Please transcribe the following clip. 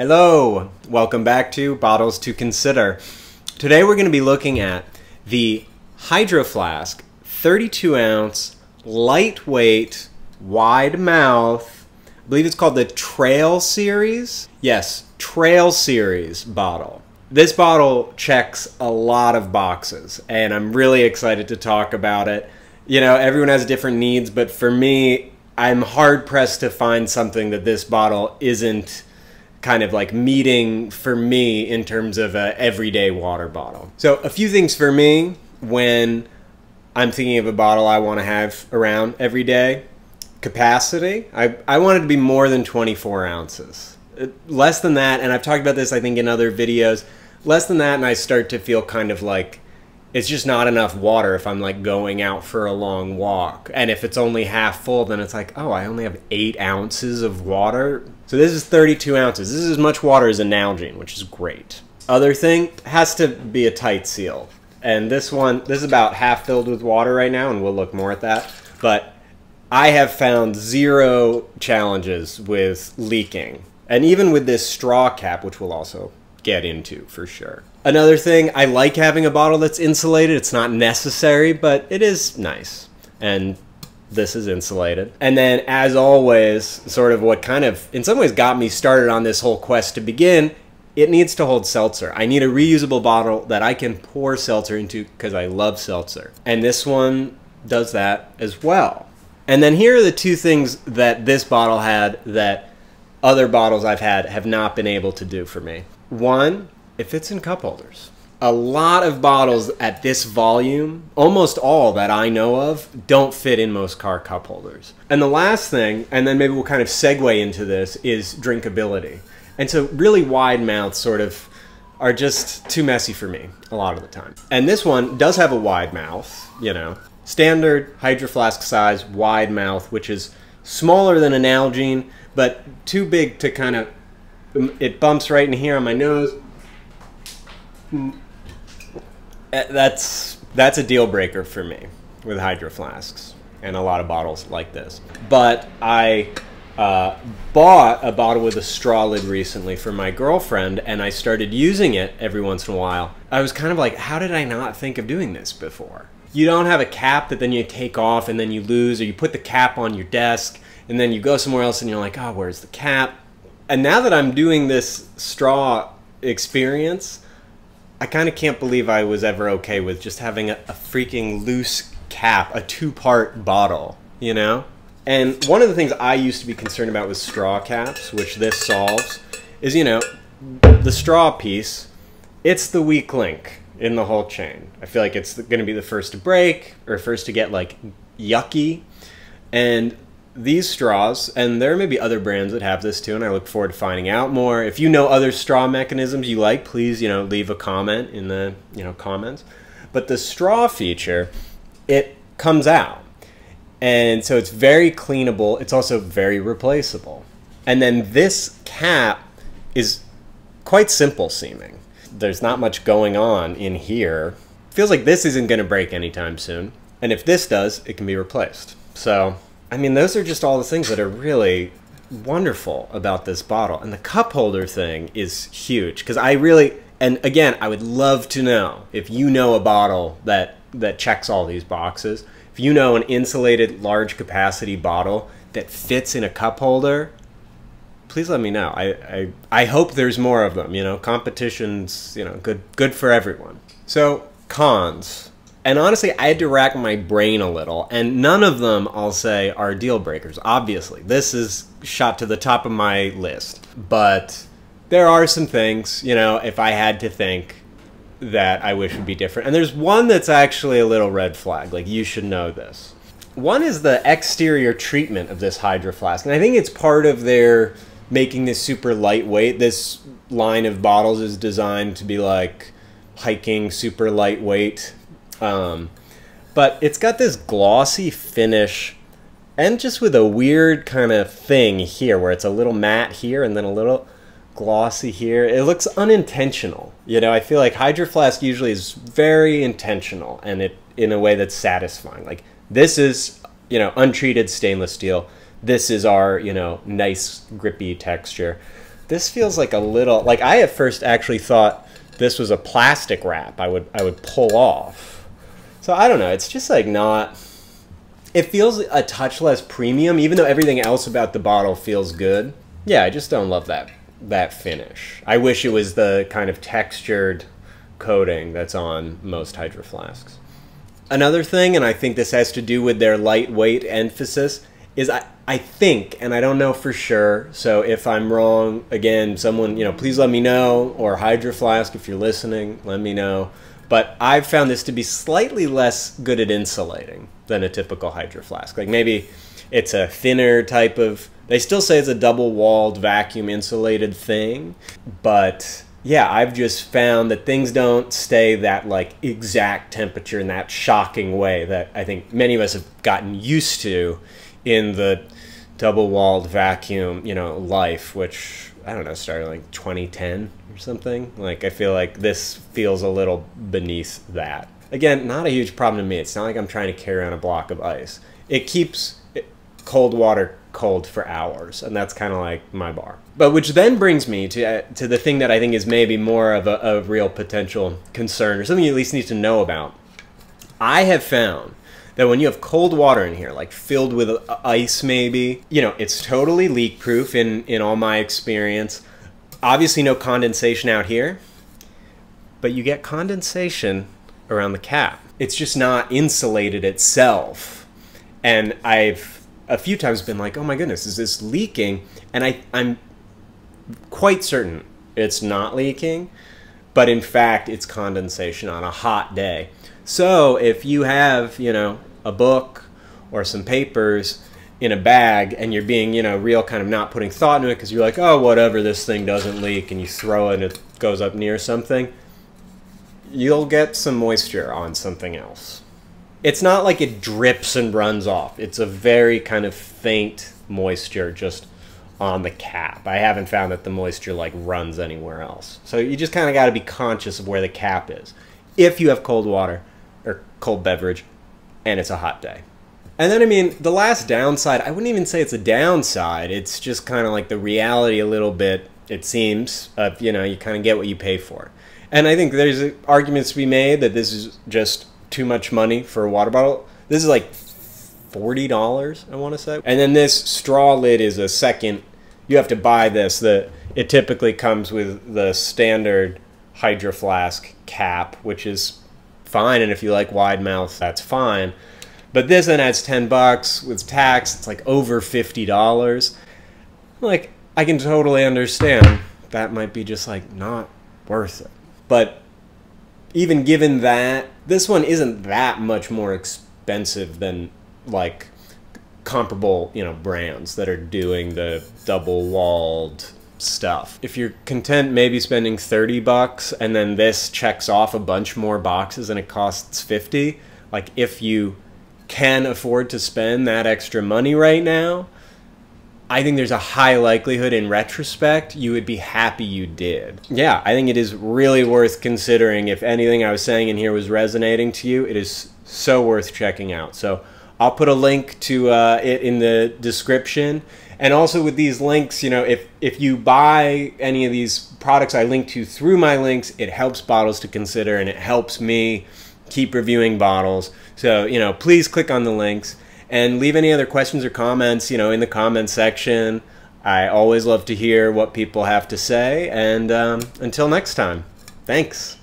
Hello, welcome back to Bottles to Consider. Today we're going to be looking at the Hydroflask 32 ounce lightweight wide mouth. I believe it's called the Trail Series. Yes, Trail Series bottle. This bottle checks a lot of boxes and I'm really excited to talk about it. You know, everyone has different needs, but for me, I'm hard pressed to find something that this bottle isn't kind of like meeting for me in terms of an everyday water bottle. So a few things for me when I'm thinking of a bottle I want to have around every day. Capacity. I want it to be more than 24 ounces. Less than that, and I've talked about this I think in other videos, less than that and I start to feel kind of like it's just not enough water if I'm like going out for a long walk. And if it's only half full, then it's like, oh, I only have 8 ounces of water. So this is 32 ounces. This is as much water as a Nalgene, which is great. Other thing, has to be a tight seal. And this is about half filled with water right now, and we'll look more at that. But I have found 0 challenges with leaking. And even with this straw cap, which we'll also get into for sure. Another thing, I like having a bottle that's insulated. It's not necessary, but it is nice. And this is insulated. And then, as always, sort of what kind of, in some ways, got me started on this whole quest to begin, it needs to hold seltzer. I need a reusable bottle that I can pour seltzer into because I love seltzer. And this one does that as well. And then here are the 2 things that this bottle had that other bottles I've had have not been able to do for me. One, it fits in cup holders. A lot of bottles at this volume, almost all that I know of, don't fit in most car cup holders. And the last thing, and then maybe we'll kind of segue into this, is drinkability. And so really wide mouths sort of are just too messy for me a lot of the time. And this one does have a wide mouth, you know, standard Hydroflask size wide mouth, which is smaller than a Nalgene, but too big to kind of, it bumps right in here on my nose. That's a deal breaker for me with Hydroflasks and a lot of bottles like this. But I bought a bottle with a straw lid recently for my girlfriend, and I started using it every once in a while. I was kind of like, how did I not think of doing this before? You don't have a cap that then you take off and then you lose, or you put the cap on your desk and then you go somewhere else and you're like, oh, where's the cap? And now that I'm doing this straw experience, I kind of can't believe I was ever okay with just having a freaking loose cap, a 2-part bottle, you know? And one of the things I used to be concerned about with straw caps, which this solves, is, you know, the straw piece, it's the weak link in the whole chain. I feel like it's going to be the first to break or first to get like yucky. And these straws, and there may be other brands that have this too, and I look forward to finding out more. If you know other straw mechanisms you like, please, you know, leave a comment in the, you know, comments. But the straw feature, it comes out. And so it's very cleanable. It's also very replaceable. And then this cap is quite simple seeming. There's not much going on in here. Feels like this isn't going to break anytime soon. And if this does, it can be replaced. So I mean, those are just all the things that are really wonderful about this bottle. And the cup holder thing is huge because I really, and again, I would love to know if you know a bottle that checks all these boxes. If you know an insulated large capacity bottle that fits in a cup holder, please let me know. I hope there's more of them, you know, competition's, you know, good for everyone. So cons. And honestly, I had to rack my brain a little, and none of them, I'll say, are deal breakers, obviously. This is shot to the top of my list. But there are some things, you know, if I had to think, that I wish would be different. And there's one that's actually a little red flag, like you should know this. One is the exterior treatment of this Hydroflask, and I think it's part of their making this super lightweight. This line of bottles is designed to be like hiking, super lightweight. But it's got this glossy finish and just with a weird kind of thing here where it's a little matte here and then a little glossy here. It looks unintentional. You know, I feel like Hydroflask usually is very intentional and it in a way that's satisfying. Like this is, you know, untreated stainless steel. This is our, you know, nice grippy texture. this feels like a little, like I at first actually thought this was a plastic wrap I would pull off. So I don't know, it's just like not, it feels a touch less premium, even though everything else about the bottle feels good. Yeah, I just don't love that finish. I wish it was the kind of textured coating that's on most Hydro Flasks. Another thing, and I think this has to do with their lightweight emphasis, is I think, and I don't know for sure, so if I'm wrong, again, someone, you know, please let me know, or Hydro Flask, if you're listening, let me know. But I've found this to be slightly less good at insulating than a typical Hydro Flask. Like maybe it's a thinner type of, they still say it's a double-walled vacuum insulated thing, but yeah, I've just found that things don't stay that like exact temperature in that shocking way that I think many of us have gotten used to in the double-walled vacuum, you know, life, which, I don't know, started like 2010 or something. Like, I feel like this feels a little beneath that. Again, not a huge problem to me. It's not like I'm trying to carry on a block of ice. It keeps cold water cold for hours, and that's kind of like my bar. But which then brings me to the thing that I think is maybe more of a real potential concern, or something you at least need to know about. I have found that when you have cold water in here, like filled with ice maybe, you know, it's totally leak proof in all my experience. Obviously no condensation out here, but you get condensation around the cap. It's just not insulated itself. And I've a few times been like, oh my goodness, is this leaking? And I'm quite certain it's not leaking, but in fact it's condensation on a hot day. So if you have, you know, a book or some papers in a bag and you're being, you know, real kind of not putting thought into it because you're like, oh, whatever, this thing doesn't leak, and you throw it and it goes up near something, you'll get some moisture on something else. It's not like it drips and runs off. It's a very kind of faint moisture just on the cap. I haven't found that the moisture like runs anywhere else. So you just kind of got to be conscious of where the cap is if you have cold water or cold beverage and it's a hot day. And then, I mean, the last downside, I wouldn't even say it's a downside. It's just kind of like the reality a little bit, it seems, of, you know, you kind of get what you pay for. And I think there's arguments to be made that this is just too much money for a water bottle. This is like $40, I want to say. And then this straw lid is a second. You have to buy this. It typically comes with the standard Hydro Flask cap, which is fine. And if you like wide mouth, that's fine. But this then adds $10 with tax. It's like over $50. Like, I can totally understand that might be just like not worth it. But even given that, this one isn't that much more expensive than like comparable, you know, brands that are doing the double-walled stuff. If you're content maybe spending $30 and then this checks off a bunch more boxes and it costs $50, like if you can afford to spend that extra money right now, I think there's a high likelihood in retrospect you would be happy you did. Yeah, I think it is really worth considering. If anything I was saying in here was resonating to you, it is so worth checking out. So I'll put a link to it in the description. And also with these links, you know, if you buy any of these products I link to through my links, it helps Bottles to Consider and it helps me keep reviewing bottles. So, you know, please click on the links and leave any other questions or comments, you know, in the comment section. I always love to hear what people have to say. And until next time, thanks.